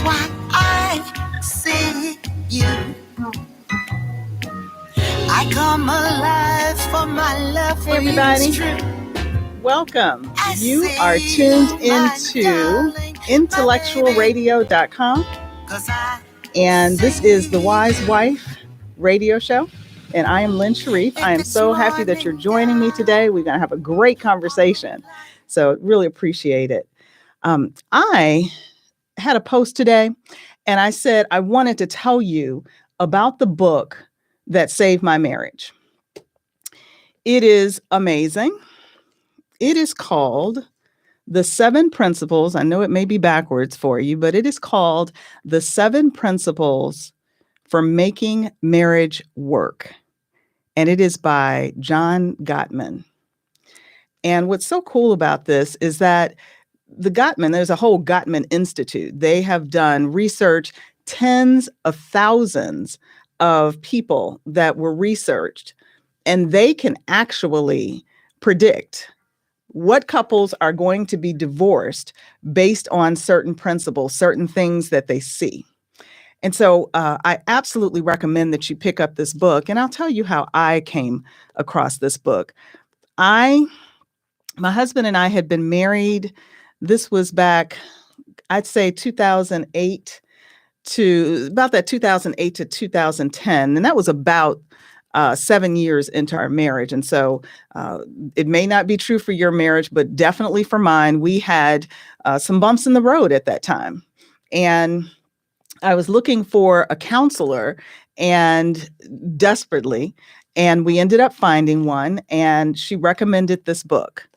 why I see you. I come alive for my love for you. Hey everybody, welcome. You are tuned into IntellectualRadio.com, and this is the Wise Wife radio show, and I am Lynn Sharif. I am so happy that you're joining me today. We're going to have a great conversation, so really appreciate it. I had a post today, and I said I wanted to tell you about the book that saved my marriage. It is amazing. It is called The 7 Principles. I know it may be backwards for you, but it is called The 7 Principles for Making Marriage Work. And it is by John Gottman. And what's so cool about this is that there's a whole Gottman Institute. They have done research, tens of thousands of people that were researched, and they can actually predict what couples are going to be divorced based on certain principles, certain things that they see. And so I absolutely recommend that you pick up this book, and I'll tell you how I came across this book. My husband and I had been married. This was back, I'd say 2008 to 2010. And that was about 7 years into our marriage. And so it may not be true for your marriage, but definitely for mine, we had some bumps in the road at that time. And I was looking for a counselor and desperately, and we ended up finding one, and she recommended this book.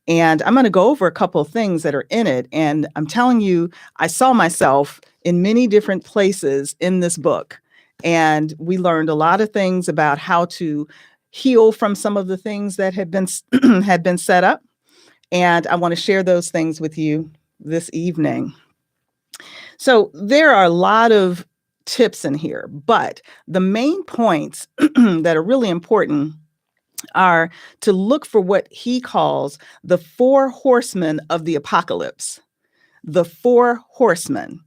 And I'm going to go over a couple of things that are in it. And I'm telling you, I saw myself in many different places in this book. And we learned a lot of things about how to heal from some of the things that had been set up. And I want to share those things with you this evening. So there are a lot of tips in here, but the main points that are really important are to look for what he calls the 4 horsemen of the apocalypse. The 4 horsemen.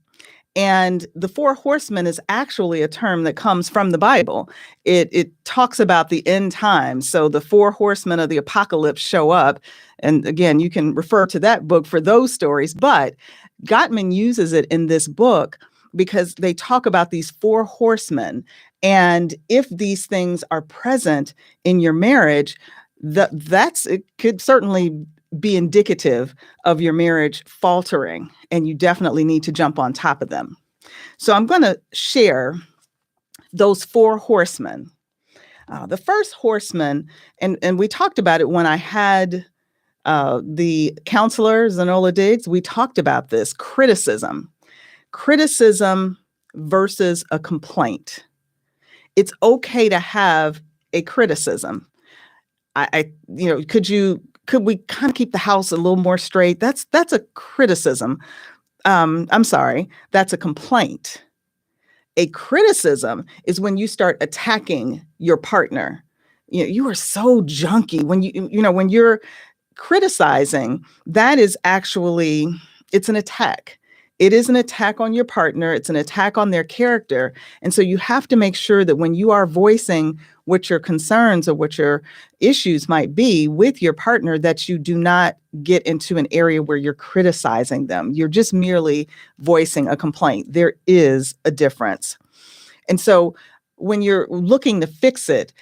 And the 4 horsemen is actually a term that comes from the Bible. It talks about the end times. So the 4 horsemen of the apocalypse show up. And again, you can refer to that book for those stories. But Gottman uses it in this book because they talk about these 4 horsemen. And if these things are present in your marriage, it could certainly be indicative of your marriage faltering, and you definitely need to jump on top of them. So I'm going to share those 4 horsemen. The first horseman, and we talked about it when I had the counselor, Zanola Diggs, we talked about this, criticism versus a complaint. It's okay to have a criticism. Could we kind of keep the house a little more straight? That's a criticism. I'm sorry, that's a complaint. A criticism is when you start attacking your partner. You are so junky. When you're criticizing, that is actually, it's an attack. It is an attack on your partner. It's an attack on their character. And so you have to make sure that when you are voicing what your concerns or what your issues might be with your partner, that you do not get into an area where you're criticizing them. You're just merely voicing a complaint. There is a difference. And so when you're looking to fix it,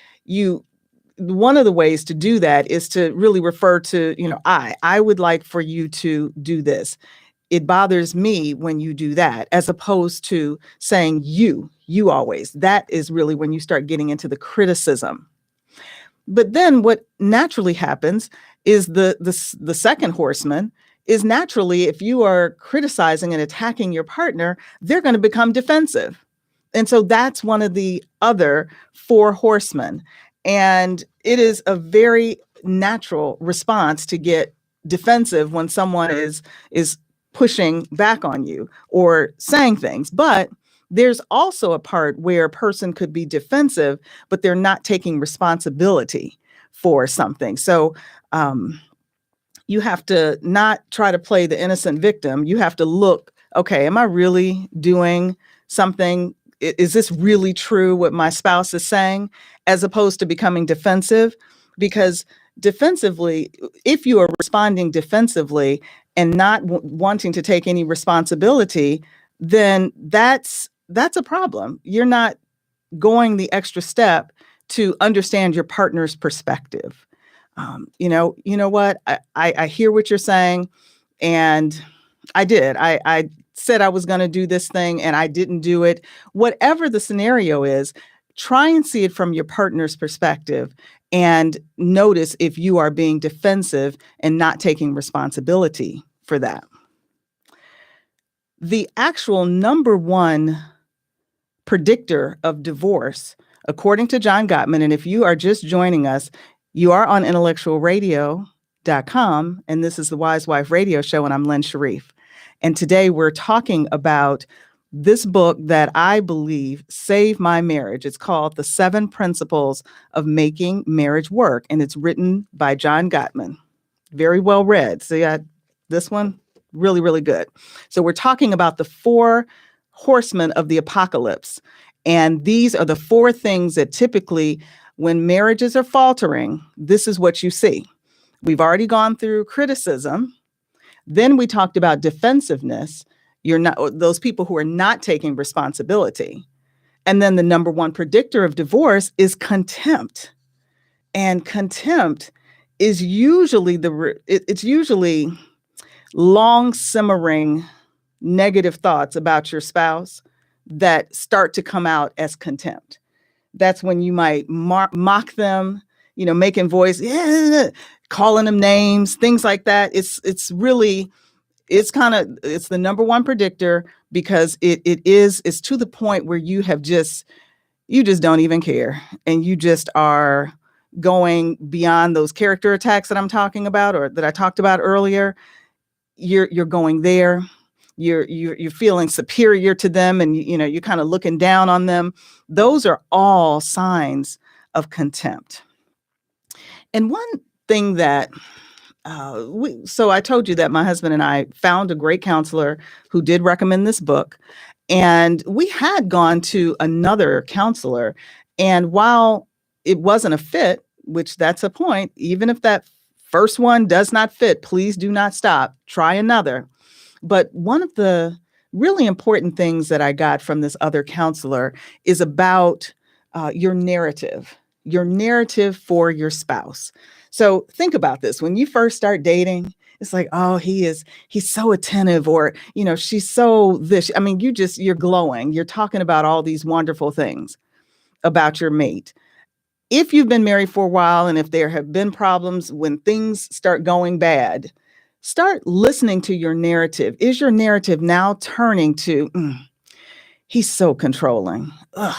one of the ways to do that is to really refer to, I would like for you to do this. It bothers me when you do that, as opposed to saying you always. That is really when you start getting into the criticism. But then what naturally happens is the second horseman is naturally, if you are criticizing and attacking your partner, they're going to become defensive. And so that's one of the other 4 horsemen. And it is a very natural response to get defensive when someone is pushing back on you or saying things. But there's also a part where a person could be defensive, but they're not taking responsibility for something. So you have to not try to play the innocent victim. You have to look okay, am I really doing something? Is this really true what my spouse is saying? As opposed to becoming defensive. Because defensively, if you are responding defensively and not wanting to take any responsibility, then that's a problem. You're not going the extra step to understand your partner's perspective. You know what? I hear what you're saying, and I did. I said I was going to do this thing, and I didn't do it. Whatever the scenario is, try and see it from your partner's perspective, and notice if you are being defensive and not taking responsibility for that. The actual number one predictor of divorce, according to John Gottman. And if you are just joining us, you are on IntellectualRadio.com, and this is the Wise Wife Radio Show, and I'm Lynn Sharif. And today we're talking about this book that I believe saved my marriage. It's called The 7 Principles of Making Marriage Work, and it's written by John Gottman. Very well read. So yeah, this one, really, really good. So we're talking about the 4 horsemen of the apocalypse. And these are the 4 things that typically, when marriages are faltering, this is what you see. We've already gone through criticism. Then we talked about defensiveness. You're not those people who are not taking responsibility. And then the number one predictor of divorce is contempt. And contempt is usually it's usually long simmering negative thoughts about your spouse that start to come out as contempt. That's when you might mock them, making voice, yeah, calling them names, things like that. It's the number one predictor, because it's to the point where you just don't even care. And you just are going beyond those character attacks that I'm talking about, or that I talked about earlier. You're going there. You're feeling superior to them, and you're kind of looking down on them. Those are all signs of contempt. And one thing that so I told you that my husband and I found a great counselor who did recommend this book, and we had gone to another counselor, and while it wasn't a fit, which that's a point, even if that first one does not fit, please do not stop. Try another. But one of the really important things that I got from this other counselor is about your narrative for your spouse. So think about this. When you first start dating, it's like, oh, he's so attentive, or, she's so this. I mean, you're glowing. You're talking about all these wonderful things about your mate. If you've been married for a while, and if there have been problems, when things start going bad, start listening to your narrative. Is your narrative now turning to, he's so controlling. Ugh.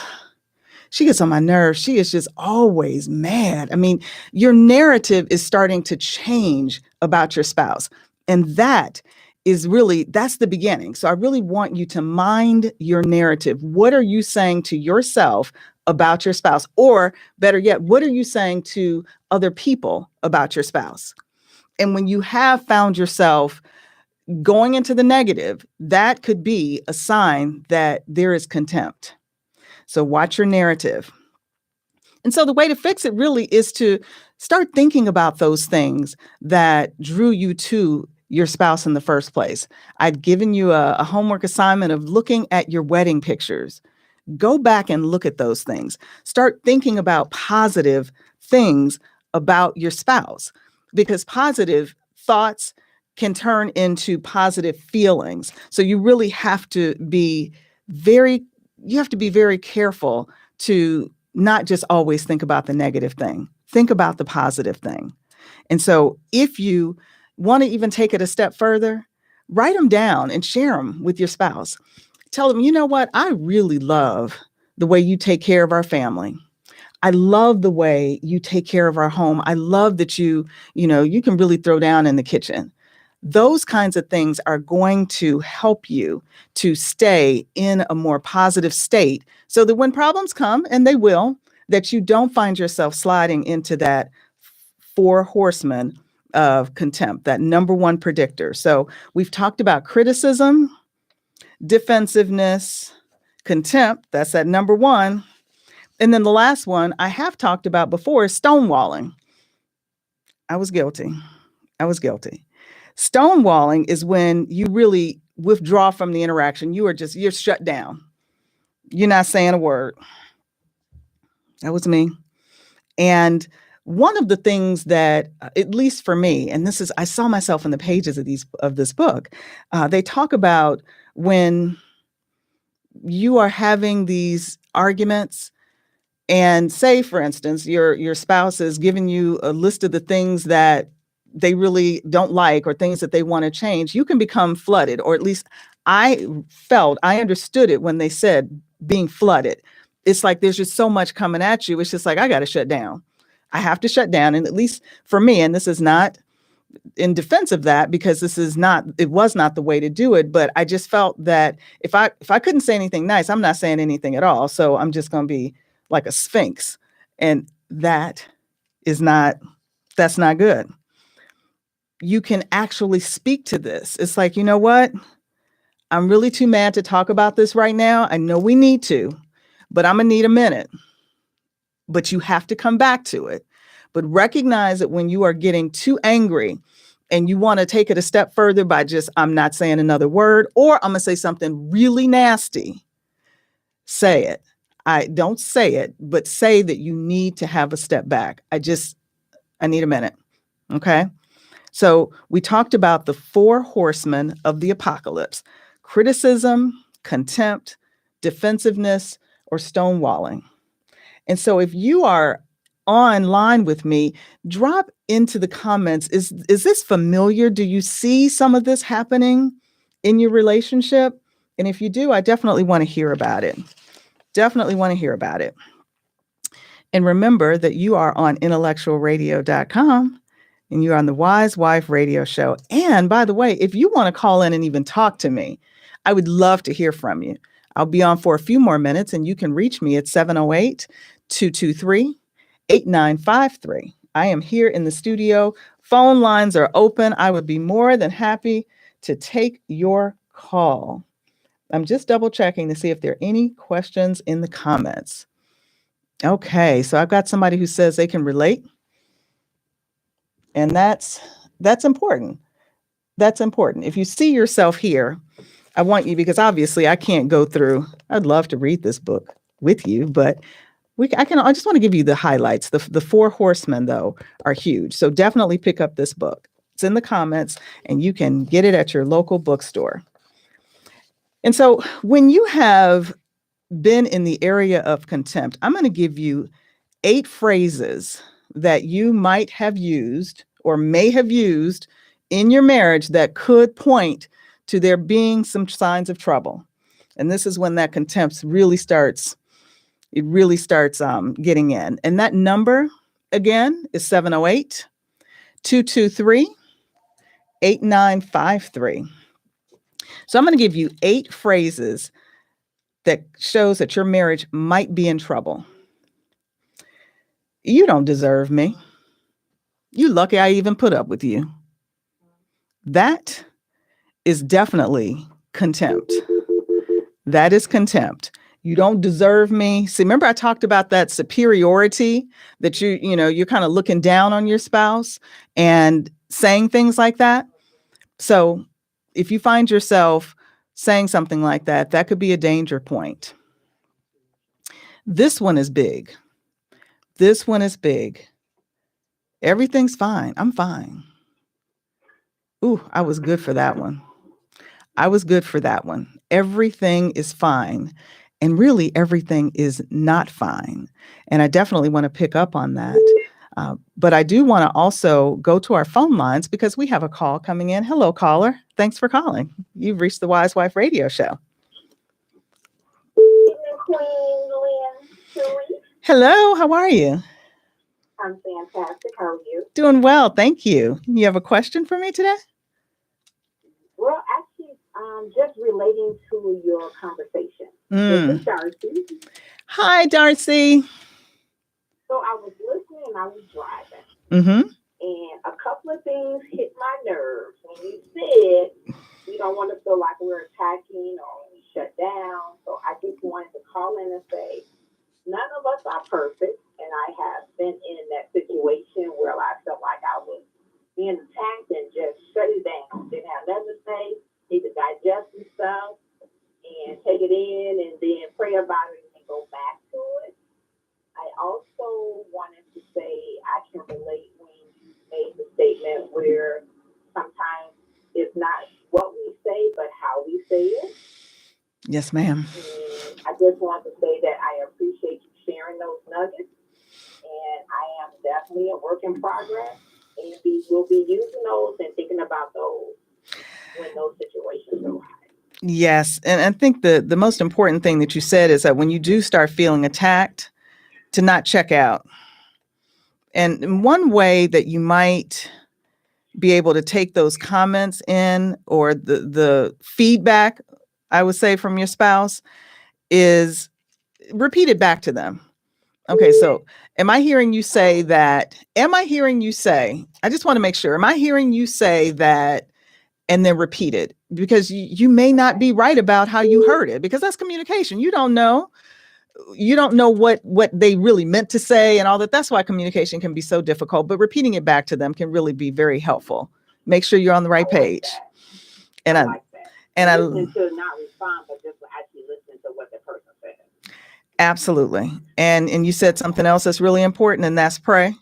She gets on my nerves. She is just always mad. I mean, your narrative is starting to change about your spouse. And that's the beginning. So I really want you to mind your narrative. What are you saying to yourself about your spouse? Or better yet, what are you saying to other people about your spouse? And when you have found yourself going into the negative, that could be a sign that there is contempt. So watch your narrative. And so the way to fix it really is to start thinking about those things that drew you to your spouse in the first place. I'd given you a homework assignment of looking at your wedding pictures. Go back and look at those things. Start thinking about positive things about your spouse, because positive thoughts can turn into positive feelings. So you really have to be very careful to not just always think about the negative thing. Think about the positive thing. And so if you want to even take it a step further, write them down and share them with your spouse. Tell them, you know what? I really love the way you take care of our family. I love the way you take care of our home. I love that you can really throw down in the kitchen. Those kinds of things are going to help you to stay in a more positive state, so that when problems come, and they will, that you don't find yourself sliding into that 4 horsemen of contempt, that number one predictor. So we've talked about criticism, defensiveness, contempt. That's at number one. And then the last one I have talked about before is stonewalling. I was guilty. Stonewalling is when you really withdraw from the interaction. You're shut down. You're not saying a word. That was me. And one of the things that, at least for me, and I saw myself in the pages of this book, they talk about when you are having these arguments and say, for instance, your spouse is giving you a list of the things that they really don't like or things that they want to change, you can become flooded, or at least I understood it when they said being flooded. It's like there's just so much coming at you. It's just like, I got to shut down. I have to shut down. And at least for me, and this is not in defense of that, because it was not the way to do it. But I just felt that if I couldn't say anything nice, I'm not saying anything at all. So I'm just going to be like a sphinx. And that's not good. You can actually speak to this. It's like, you know what? I'm really too mad to talk about this right now. I know we need to, but I'm going to need a minute. But you have to come back to it. But recognize that when you are getting too angry and you want to take it a step further by I'm not saying another word, or I'm going to say something really nasty, say it. I don't say it, but say that you need to have a step back. I need a minute. Okay. So we talked about the 4 horsemen of the apocalypse: criticism, contempt, defensiveness, or stonewalling. And so if you are online with me, drop into the comments, is this familiar? Do you see some of this happening in your relationship? And if you do, I definitely want to hear about it. And remember that you are on IntellectualRadio.com and you're on the Wise Wife Radio Show. And by the way, if you want to call in and even talk to me, I would love to hear from you. I'll be on for a few more minutes and you can reach me at 708-223-8953. I am here in the studio. Phone lines are open. I would be more than happy to take your call. I'm just double checking to see if there are any questions in the comments. Okay, so I've got somebody who says they can relate. And that's important. That's important. If you see yourself here, I want you, because obviously I can't go through, I'd love to read this book with you, but I just want to give you the highlights. The 4 horsemen, though, are huge. So definitely pick up this book. It's in the comments and you can get it at your local bookstore. And so when you have been in the area of contempt, I'm going to give you 8 phrases that you might have used or may have used in your marriage that could point to there being some signs of trouble. And this is when that contempt really starts getting in. And that number, again, is 708-223-8953. So I'm going to give you 8 phrases that shows that your marriage might be in trouble. You don't deserve me. You lucky I even put up with you. That is definitely contempt. That is contempt. You don't deserve me. See, remember I talked about that superiority, that you're kind of looking down on your spouse and saying things like that. So if you find yourself saying something like that, that could be a danger point. This one is big. Everything's fine. I'm fine. Ooh, I was good for that one. Everything is fine. And really, everything is not fine. And I definitely want to pick up on that. But I do want to also go to our phone lines because we have a call coming in. Hello, caller. Thanks for calling. You've reached the Wise Wife Radio Show. Hello, how are you? I'm fantastic. How are you? Doing well, thank you. You have a question for me today? Well, actually, just relating to your conversation. This is Darcy. Hi, Darcy. So I was listening and I was driving. Mm-hmm. And a couple of things hit my nerves. When you said you don't want to feel like we're attacking or shut down. So I just wanted to call in and say, none of us are perfect. And I have been in that situation where I felt like I was being attacked and just shut it down. Didn't have nothing to say, need to digest some stuff and take it in and then pray about it and go back to it. I also wanted to say I can relate when you made the statement where sometimes it's not what we say, but how we say it. Yes, ma'am. And I just want to say that I appreciate you sharing those nuggets. And I am definitely a work in progress. And we will be using those and thinking about those when those situations arise. Yes. And I think the most important thing that you said is that when you do start feeling attacked, to not check out. And one way that you might be able to take those comments in, or the feedback, I would say, from your spouse, is repeat it back to them. Okay, so am I hearing you say, I just want to make sure, am I hearing you say that, and then repeat it? Because you may not be right about how you heard it, because that's communication. You don't know what they really meant to say and all that. That's why communication can be so difficult, but repeating it back to them can really be very helpful. Make sure you're on the right page. And I like that. And listen to not respond, but just actually listen to what the person said. Absolutely. And you said something else that's really important, and that's pray.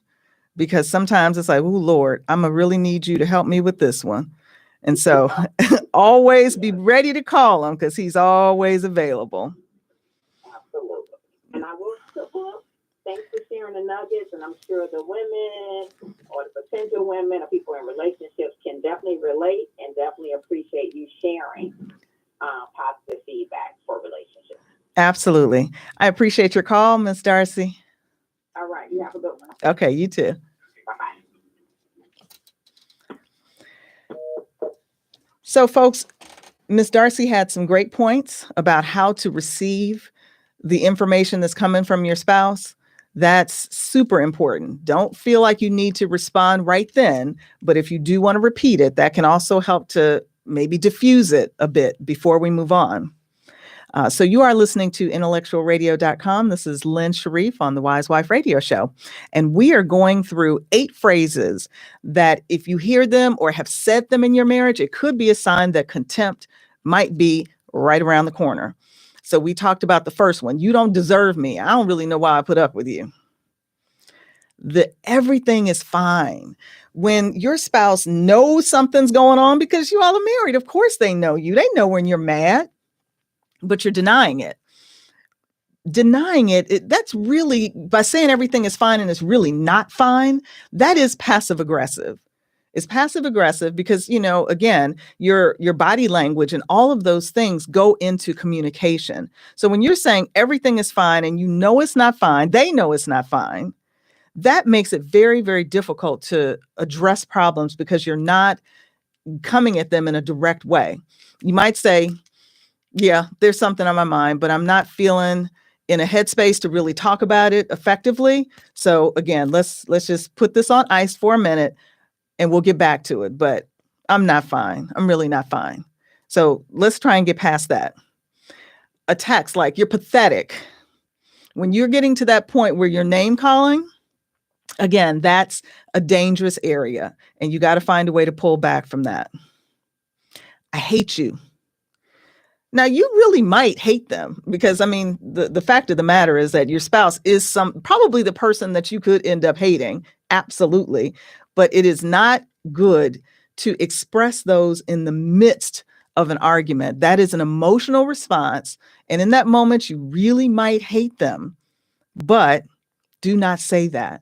Because sometimes it's like, oh, Lord, I'm going to really need you to help me with this one. And so always be ready to call him, because he's always available. Absolutely. And I will support. Thanks for sharing the nuggets. And I'm sure the women or the potential women or people in relationships can definitely relate and definitely appreciate you sharing positive feedback for relationships. Absolutely. I appreciate your call, Ms. Darcy. All right. You have a good one. Okay, you too. Bye-bye. So, folks, Ms. Darcy had some great points about how to receive the information that's coming from your spouse. That's super important. Don't feel like you need to respond right then, but if you do want to repeat it, that can also help to maybe diffuse it a bit before we move on. So you are listening to IntellectualRadio.com. This is Lynn Sharif on the Wise Wife Radio Show. And we are going through 8 phrases that if you hear them or have said them in your marriage, it could be a sign that contempt might be right around the corner. So we talked about the first one. You don't deserve me. I don't really know why I put up with you. Everything is fine. When your spouse knows something's going on, because you all are married, of course they know you. They know when you're mad, but you're denying it. That's really, by saying everything is fine and it's really not fine, that is passive aggressive. It's passive aggressive because, again, your body language and all of those things go into communication. So when you're saying everything is fine and you know it's not fine, they know it's not fine, that makes it very, very difficult to address problems because you're not coming at them in a direct way. You might say, yeah, there's something on my mind, but I'm not feeling in a headspace to really talk about it effectively. So again, let's just put this on ice for a minute and we'll get back to it. But I'm not fine. I'm really not fine. So let's try and get past that. A text like, you're pathetic. When you're getting to that point where you're name calling, again, that's a dangerous area. And you got to find a way to pull back from that. I hate you. Now, you really might hate them because, the fact of the matter is that your spouse is probably the person that you could end up hating. Absolutely. But it is not good to express those in the midst of an argument. That is an emotional response. And in that moment, you really might hate them. But do not say that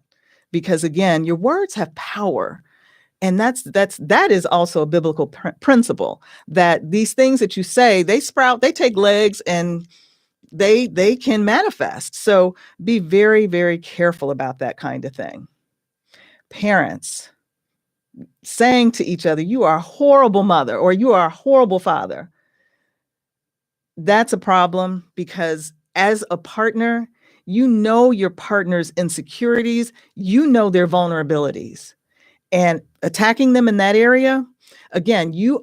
because, again, your words have power. And that is also a biblical principle that these things that you say, they sprout, they take legs and they can manifest. So be very, very careful about that kind of thing. Parents saying to each other, you are a horrible mother or you are a horrible father. That's a problem because as a partner, you know your partner's insecurities, you know their vulnerabilities. And attacking them in that area, again, you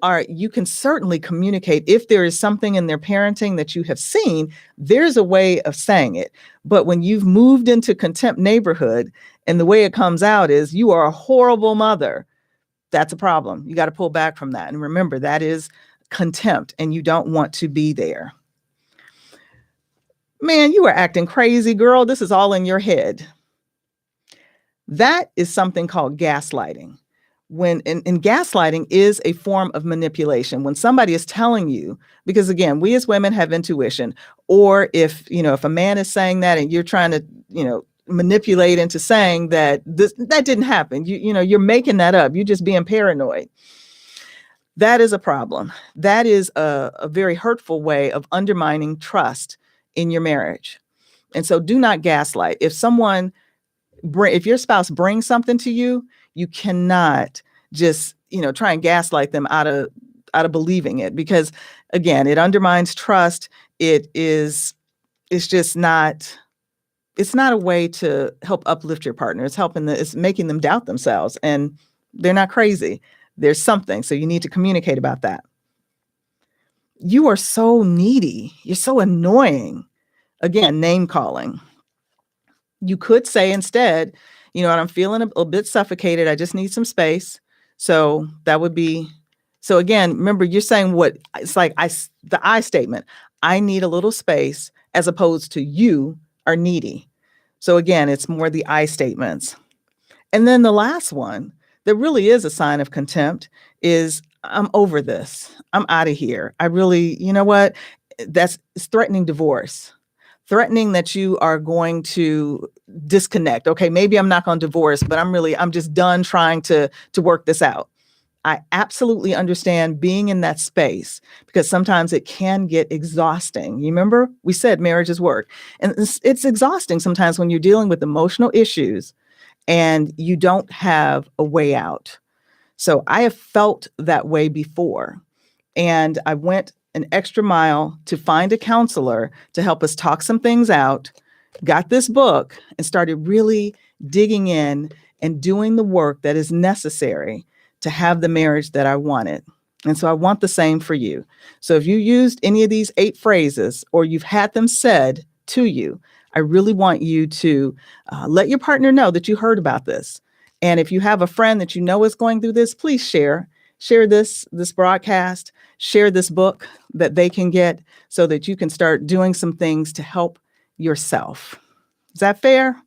can certainly communicate if there is something in their parenting that you have seen, there's a way of saying it. But when you've moved into contempt neighborhood and the way it comes out is you are a horrible mother, that's a problem. You got to pull back from that. And remember, that is contempt and you don't want to be there. Man, you are acting crazy, girl. This is all in your head. That is something called gaslighting. When gaslighting is a form of manipulation. When somebody is telling you, because again, we as women have intuition, or if a man is saying that and you're trying to, manipulate into saying that that didn't happen, you're making that up. You're just being paranoid. That is a problem. That is a very hurtful way of undermining trust in your marriage. And so do not gaslight. If your spouse brings something to you, you cannot just, try and gaslight them out of believing it, because again, it undermines trust. It's not a way to help uplift your partner. It's making them doubt themselves, and they're not crazy. There's something. So you need to communicate about that. You are so needy. You're so annoying. Again, name calling. You could say instead, I'm feeling a bit suffocated. I just need some space. So that would be, so again, remember you're saying it's like the I statement, I need a little space, as opposed to you are needy. So again, it's more the I statements. And then the last one that really is a sign of contempt is I'm over this. I'm out of here. I really, it's threatening divorce. Threatening that you are going to disconnect. Okay, maybe I'm not going to divorce, but I'm just done trying to work this out. I absolutely understand being in that space, because sometimes it can get exhausting. You remember we said marriage is work, and it's exhausting sometimes when you're dealing with emotional issues and you don't have a way out. So I have felt that way before, and I went an extra mile to find a counselor to help us talk some things out, got this book, and started really digging in and doing the work that is necessary to have the marriage that I wanted. And so I want the same for you. So if you used any of these 8 phrases, or you've had them said to you, I really want you to let your partner know that you heard about this. And if you have a friend that is going through this, please share this broadcast, share this book that they can get, so that you can start doing some things to help yourself. Is that fair?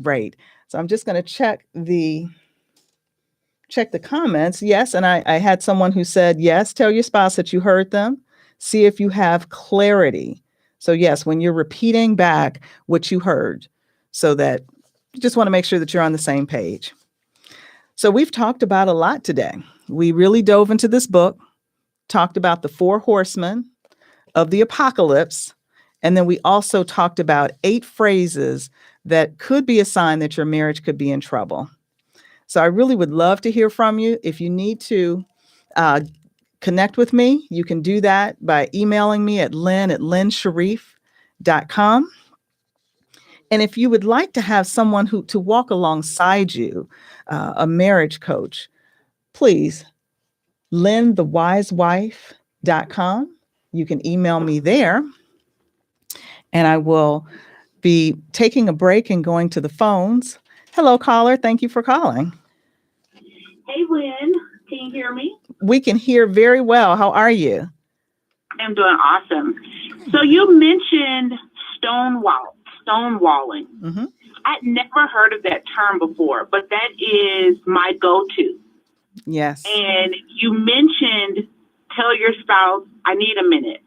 Great. So I'm just going to check the comments. Yes. And I had someone who said, yes, tell your spouse that you heard them. See if you have clarity. So yes, when you're repeating back what you heard, so that you just want to make sure that you're on the same page. So we've talked about a lot today. We really dove into this book, talked about the 4 horsemen of the apocalypse. And then we also talked about 8 phrases that could be a sign that your marriage could be in trouble. So I really would love to hear from you. If you need to connect with me, you can do that by emailing me at lynn@lynnsharif.com. And if you would like to have someone to walk alongside you, a marriage coach, please, lynnthewisewife.com. You can email me there, and I will be taking a break and going to the phones. Hello, caller. Thank you for calling. Hey, Lynn. Can you hear me? We can hear very well. How are you? I'm doing awesome. So you mentioned stonewalling. Mm-hmm. I'd never heard of that term before, but that is my go-to. Yes. And you mentioned tell your spouse, I need a minute.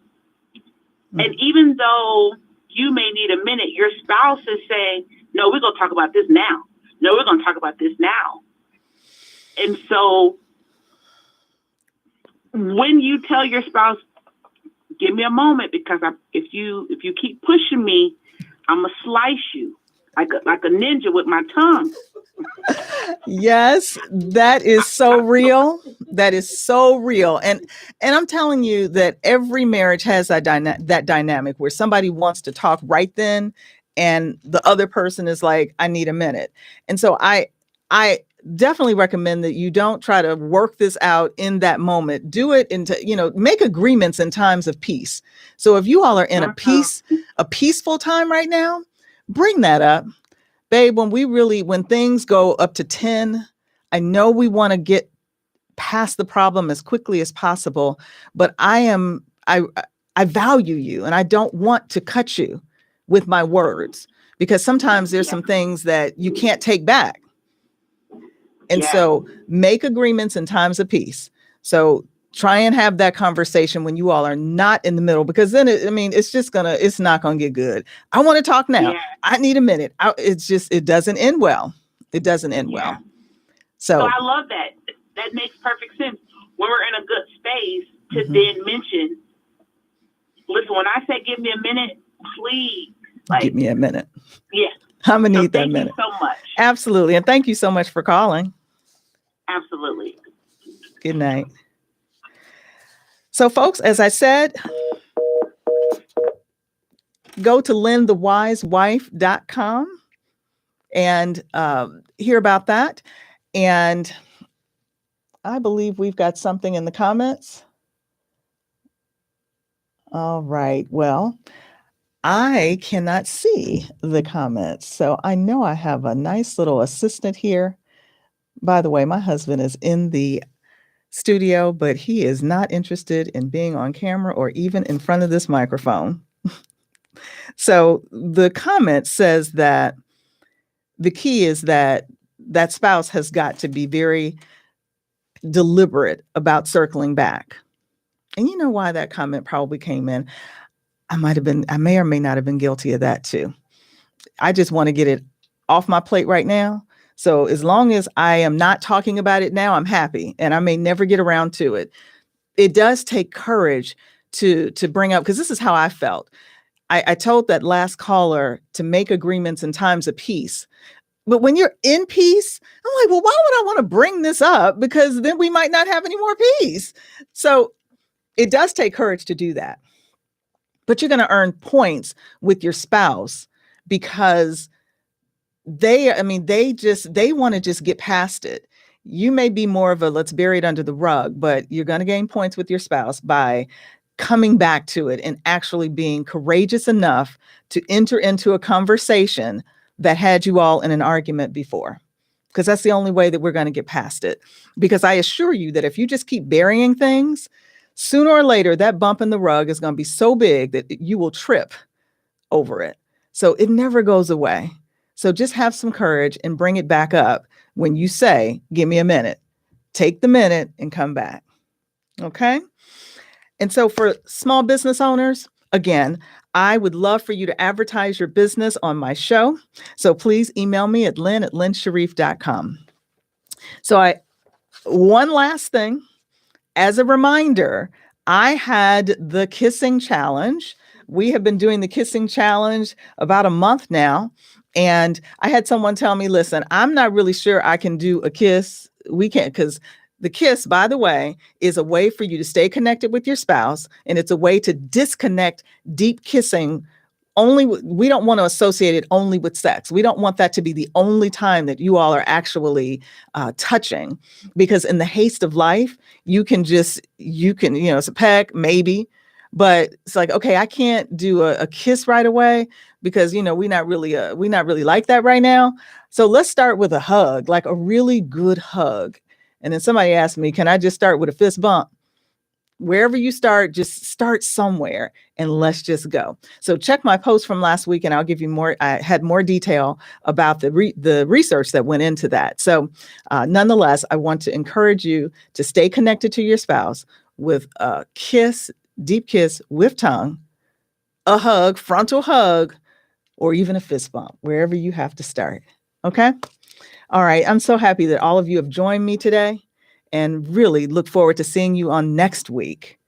Mm-hmm. And even though you may need a minute, your spouse is saying, no, we're going to talk about this now. No, we're going to talk about this now. And so when you tell your spouse, give me a moment, because if you keep pushing me, I'm going to slice you like a ninja with my tongue. Yes, that is so real. That is so real. And I'm telling you that every marriage has that dynamic where somebody wants to talk right then, and the other person is like, I need a minute. And so I definitely recommend that you don't try to work this out in that moment. Do it make agreements in times of peace. So if you all are in a peaceful time right now, bring that up. Babe, when things go up to 10, I know we want to get past the problem as quickly as possible, but I value you and I don't want to cut you with my words, because sometimes there's some things that you can't take back. And so make agreements in times of peace. So try and have that conversation when you all are not in the middle, because then it's not going to get good. I want to talk now. Yeah. I need a minute. It doesn't end well. It doesn't end well. So I love that. That makes perfect sense. When we're in a good space to then mention, listen, when I say give me a minute, please. Give me a minute. Yeah. I'm going to need that minute. Thank you so much. Absolutely. And thank you so much for calling. Absolutely. Good night. So, folks, as I said, go to LynnTheWiseWife.com and hear about that. And I believe we've got something in the comments. All right. Well, I cannot see the comments, so I know I have a nice little assistant here. By the way, my husband is in the studio, but he is not interested in being on camera or even in front of this microphone. So the comment says that the key is that spouse has got to be very deliberate about circling back. And you know why that comment probably came in? I may or may not have been guilty of that too. I just want to get it off my plate right now. So as long as I am not talking about it now, I'm happy, and I may never get around to it. It does take courage to bring up, because this is how I felt. I told that last caller to make agreements in times of peace. But when you're in peace, I'm like, well, why would I want to bring this up? Because then we might not have any more peace. So it does take courage to do that. But you're going to earn points with your spouse because they want to just get past it. You may be more of a let's bury it under the rug, but you're going to gain points with your spouse by coming back to it and actually being courageous enough to enter into a conversation that had you all in an argument before. Because that's the only way that we're going to get past it. Because I assure you that if you just keep burying things, sooner or later, that bump in the rug is going to be so big that you will trip over it. So it never goes away. So just have some courage and bring it back up when you say, give me a minute. Take the minute and come back. Okay? And so for small business owners, again, I would love for you to advertise your business on my show. So please email me at lynn@lynnsharif.com. So one last thing. As a reminder, I had the kissing challenge. We have been doing the kissing challenge about a month now. And I had someone tell me, listen, I'm not really sure I can do a kiss. We can't, because the kiss, by the way, is a way for you to stay connected with your spouse. And it's a way to disconnect deep kissing. We don't want to associate it only with sex. We don't want that to be the only time that you all are actually touching, because in the haste of life, you can, it's a peck, maybe, but it's like, okay, I can't do a kiss right away because, we're not really like that right now. So let's start with a hug, like a really good hug. And then somebody asked me, can I just start with a fist bump? Wherever you start, just start somewhere and let's just go. So check my post from last week and I'll give you more. I had more detail about the research that went into that. So nonetheless, I want to encourage you to stay connected to your spouse with a kiss, deep kiss with tongue, a hug, frontal hug, or even a fist bump, wherever you have to start. Okay. All right. I'm so happy that all of you have joined me today. And really look forward to seeing you on next week.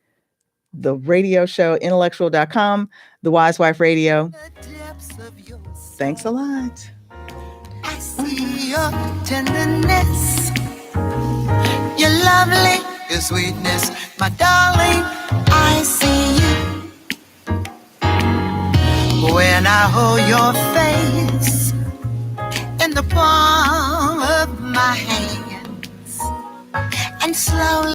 The radio show, intellectual.com, The Wise Wife Radio. Thanks a lot. I see your tenderness, your lovely, your sweetness, my darling. I see you when I hold your face in the palm of my hand. slowly.